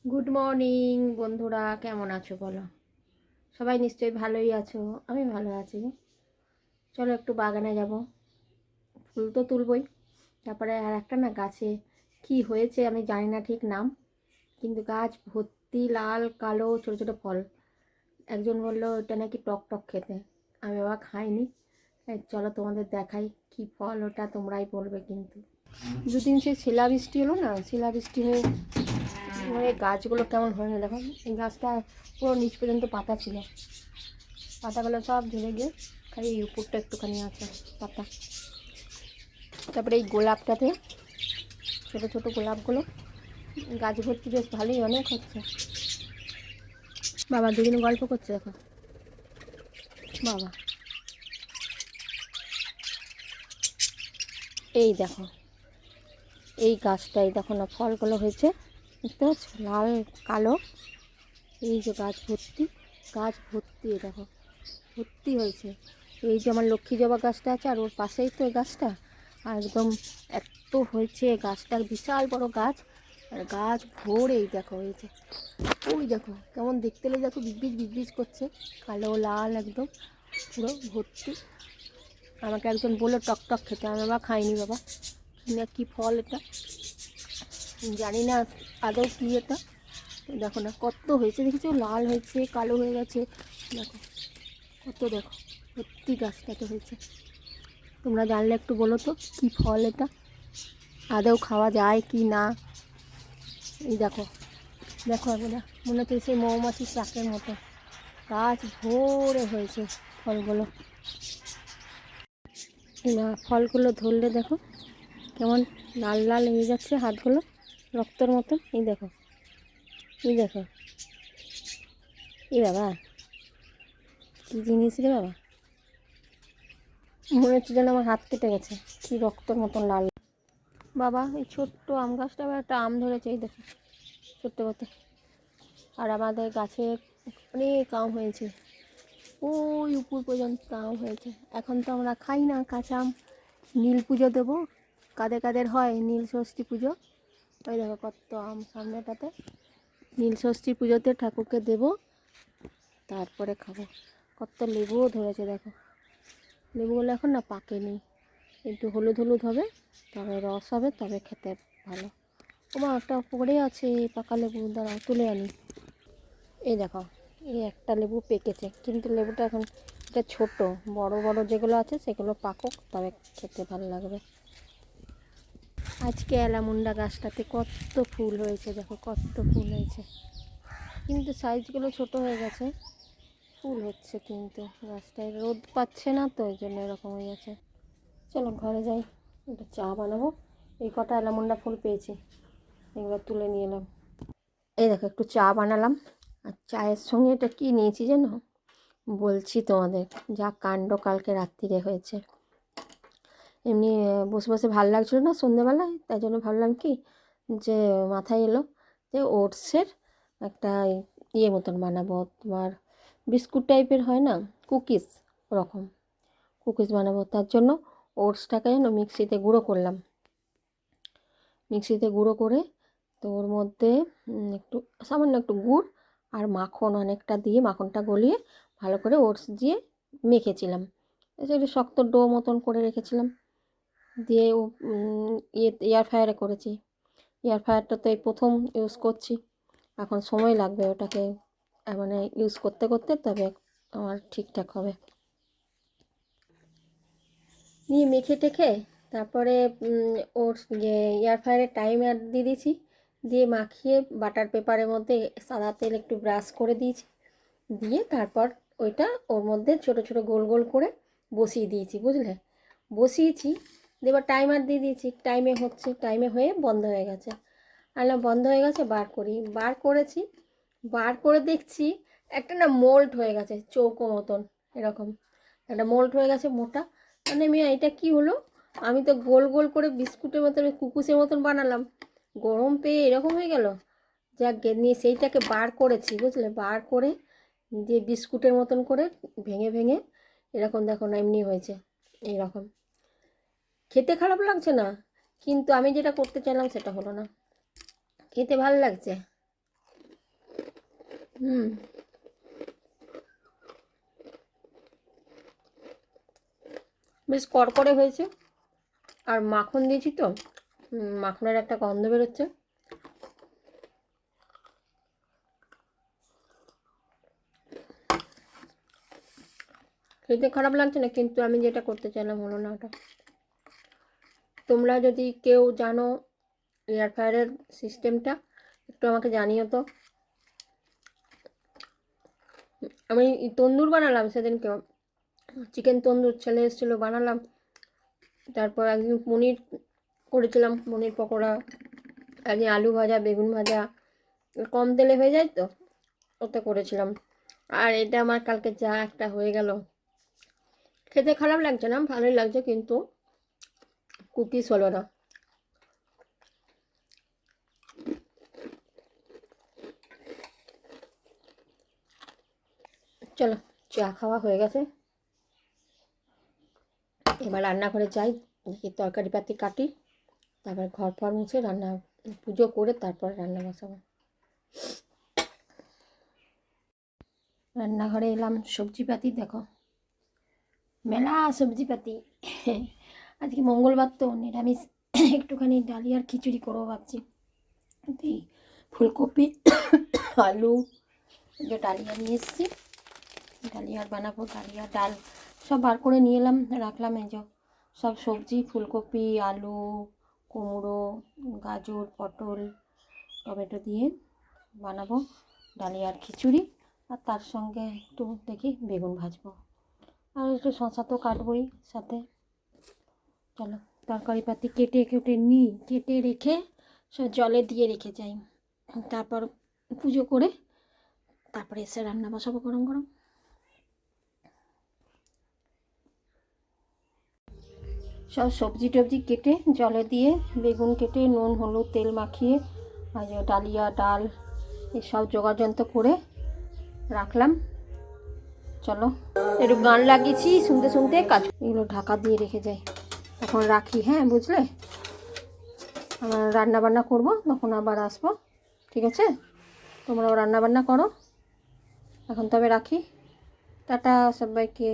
Good morning বন্ধুরা, কেমন আছো বলো? সবাই নিশ্চয়ই ভালোই আছো। আমি ভালো আছি। চলো একটু বাগানে যাব। ফুল তো তুলবই, তারপরে আর একটা না গাছে কি হয়েছে আমি জানি না ঠিক নাম, কিন্তু গাছ ভর্তি লাল কালো ছোটো ছোটো ফল। একজন বললো ওটা নাকি টক টক খেতে। আমি বাবা খাইনি। চলো তোমাদের দেখাই কি ফল ওটা, তোমরাই বলবে কিন্তু। দুদিন সে শিলাবৃষ্টি হলো না, শিলাবৃষ্টি হয়ে এই গাছগুলো কেমন হয়ে গেল দেখো। এই গাছটা পুরো নিচ পর্যন্ত পাতা ছিল, পাতাগুলো সব ঝরে গিয়ে খালি এই উপরটা একটুখানি আছে পাতা। তারপরে এই গোলাপটাতে ছোটো ছোটো গোলাপগুলো গাছ ভর্তি, বেশ ভালোই অনেক হচ্ছে। বাবা দুদিন গল্প করছে দেখো বাবা। এই দেখো এই গাছটাই দেখো না, ফলগুলো হয়েছে দেখতে পাচ্ছ, লাল কালো। এই যে গাছ ভর্তি, গাছ ভর্তি, এই দেখো ভর্তি হয়েছে। এই যে আমার লক্ষ্মী জবা গাছটা আছে আর ওর পাশেই তো এই গাছটা, আর একদম এত হয়েছে। গাছটা বিশাল বড় গাছ, আর গাছ ভরেই দেখো হয়েছে। ওই দেখো কেমন দেখতে লেগে দেখো, বিজবিজ বিজবিজ করছে, কালো লাল একদম পুরো ভর্তি। আমাকে একজন বললো টক টক খেতে, আমি বাবা খাইনি বাবা। না কি ফল এটা জানি না আদৌ কী এটা। দেখো না কত হয়েছে, দেখেছো লাল হয়েছে কালো হয়ে গেছে, দেখো কত, দেখো সত্যি গাছটাতে হয়েছে। তোমরা জানলে একটু বলো তো কী ফল এটা, আদৌ খাওয়া যায় কি না। এই দেখো দেখো একবার, মনে হচ্ছে সেই মৌমাছির চাকের মতো গাছ ভরে হয়েছে ফলগুলো। না ফলগুলো ধরলে দেখো কেমন লাল লাল হয়ে যাচ্ছে হাতগুলো, রক্তর মতন। এই দেখো এই দেখো, এই বাবা কী জিনিস রে বাবা, মনে হচ্ছে যেন আমার হাত কেটে গেছে, কি রক্তর মতন লাল বাবা। এই ছোট্ট আম গাছটা আবার একটা আম ধরেছে, এই দেখো ছোট্ট মতো। আর আমাদের গাছে অনেক আম হয়েছে, ওই উপর পর্যন্ত আম হয়েছে। এখন তো আমরা খাই না কাঁচা আম, নীল পুজো দেবো। কাদের কাদের হয় নীল ষষ্ঠী পুজো, ওই দেখো কত আম সামনেটাতে। নীল ষষ্ঠী পুজোতে ঠাকুরকে দেব, তারপরে খাবো। কত লেবুও ধরেছে দেখো, লেবুগুলো এখন না পাকেনি, একটু হলুদ হলুদ হবে, তবে রস হবে, তবে খেতে ভালো। ওমা একটা পড়ে আছে পাকা লেবু, দাঁড়াও তুলে আনি। এই দেখো এই একটা লেবু পেকেছে, কিন্তু লেবুটা এখন এটা ছোট, বড় বড় যেগুলো আছে সেগুলো পাকুক, তবে খেতে ভালো লাগবে। আজকে অ্যালামুন্ডা গাছটাতে কত ফুল হয়েছে দেখো, কত ফুল হয়েছে, কিন্তু সাইজগুলো ছোট হয়ে গেছে। ফুল হচ্ছে কিন্তু গাছটায় রোদ পাচ্ছে না, তো ওই জন্য এরকম হয়ে গেছে। চলো ঘরে যাই, একটু চা বানাবো। এই কটা অ্যালামুন্ডা ফুল পেয়েছি, এগুলো তুলে নিয়ে এলাম। এই দেখো একটু চা বানালাম, আর চায়ের সঙ্গে এটা কী নিয়েছি জানো, বলছি তোমাদের, যা কাণ্ড কালকে রাত্রিরে হয়েছে। এমনি বসে বসে ভালো লাগছিলো না সন্ধ্যেবেলায়, তাই জন্য ভাবলাম কি যে মাথায় এলো যে ওটসের একটা ইয়ে মতন বানাবো, তোমার বিস্কুট টাইপের হয় না, কুকিজ, ওরকম কুকিজ বানাবো। তার জন্য ওটসটাকে যেন মিক্সিতে গুঁড়ো করলাম, মিক্সিতে গুঁড়ো করে তো ওর মধ্যে একটু সামান্য একটু গুড় আর মাখন অনেকটা দিয়ে, মাখনটা গলিয়ে ভালো করে ওটস দিয়ে মেখেছিলাম, একটু শক্ত ডো মতন করে রেখেছিলাম। দিয়ে এয়ার ফ্রায়ারে করেছি। এয়ার ফ্রায়ারটা তো এই প্রথম ইউজ করছি, এখন সময় লাগবে ওটাকে মানে ইউজ করতে করতে, তবে আমার ঠিকঠাক হবে। নিয়ে মেখে টেখে তারপরে ওর যে এয়ার ফ্রায়ারের টাইমার দিয়ে দিয়েছি, দিয়ে মাখিয়ে বাটার পেপারের মধ্যে সাদা তেল একটু ব্রাশ করে দিয়েছি, দিয়ে তারপর ওইটা ওর মধ্যে ছোট ছোট গোল গোল করে বসিয়ে দিয়েছি, বুঝলে, বসিয়েছি। এবার টাইমার দিয়ে দিয়েছি, টাইমে হচ্ছে, টাইমে হয়ে বন্ধ হয়ে গেছে। আলাম বন্ধ হয়ে গেছে, বার করি, বার করেছি, বার করে দেখছি একটা না মোল্ড হয়ে গেছে চৌকো মতন, এরকম একটা মোল্ড হয়ে গেছে মোটা। মানে মিয়া এটা কি হলো, আমি তো গোল গোল করে বিস্কুটের মতন কুকুসের মতন বানালাম, গরম পেয়ে এরকম হয়ে গেল। যাক নিয়ে সেইটাকে বার করেছি, বুঝলে, বার করে দিয়ে বিস্কুটের মতন করে ভেঙে ভেঙে এরকম দেখো না এমনি হয়েছে এইরকম। খেতে খারাপ লাগছে না, কিন্তু আমি যেটা করতে চাইলাম সেটা হলো না। খেতে ভালো লাগছে, বেশ কড়কড়ে হয়েছে, আর মাখন দিয়েছি তো মাখনের একটা গন্ধ বেরোচ্ছে। খেতে খারাপ লাগছে না, কিন্তু আমি যেটা করতে চাইলাম হলো না ওটা। তোমরা যদি কেউ জানো এয়ার ফ্রায়ারের সিস্টেমটা, একটু আমাকে জানিও তো। আমি তন্দুর বানালাম সেদিনকে, চিকেন তন্দুর ছেলে এসেছিলো, বানালাম। তারপর একদিন পনির করেছিলাম, পনির পকোড়া। একদিন আলু ভাজা, বেগুন ভাজা, কম তেলে হয়ে যায় তো, ওটা করেছিলাম। আর এটা আমার কালকে যা একটা হয়ে গেল। খেতে খারাপ লাগছে না, ভালোই লাগছে, কিন্তু কুকিজ হলো না। চলো, চা খাওয়া হয়ে গেছে, এবার রান্নাঘরে যাই, দেখি তরকারি পাতি কাটি, তারপর ঘর ফর মুছে রান্না পুজো করে তারপর রান্না বসাবো। রান্নাঘরে এলাম, সবজিপাতি দেখো, মেলা সবজিপাতি। আজকে মঙ্গলবার তো নিরামিষ, একটুখানি ডালিয়ার খিচুড়ি করবো ভাবছি। এই ফুলকপি, আলু, যে ডালিয়া নিয়ে এসেছি, ডালিয়ার বানাবো। ডালিয়া ডাল সব বার করে নিয়ে এলাম, রাখলাম। এই যে সব সবজি, ফুলকপি, আলু, কুমড়ো, গাজর, পটল, টমেটো দিয়ে বানাবো ডালিয়ার খিচুড়ি। আর তার সঙ্গে একটু দেখি বেগুন ভাজবো, আর একটু শশা তো কাটবই সাথে। চলো তরকারি পাতি কেটে নিই, কেটে রেখে সব জলে দিয়ে রেখে যাই, তারপর পুজো করে তারপরে এসে রান্না বসাবো গরম গরম। সব সবজি টবজি কেটে জলে দিয়ে, বেগুন কেটে নুন হলুদ তেল মাখিয়ে, আর ডালিয়া ডাল এসব জোগাড়যন্ত্র করে রাখলাম। চলো একটু গান লাগিয়েছি, শুনতে শুনতে কাজ, এগুলো ঢাকা দিয়ে রেখে যাই। এখন রাখি, হ্যাঁ বুঝলে, রান্না বান্না করবো, তখন আবার আসবো, ঠিক আছে? তোমরাও রান্না বান্না করো, এখন তবে রাখি, টাটা সবাইকে।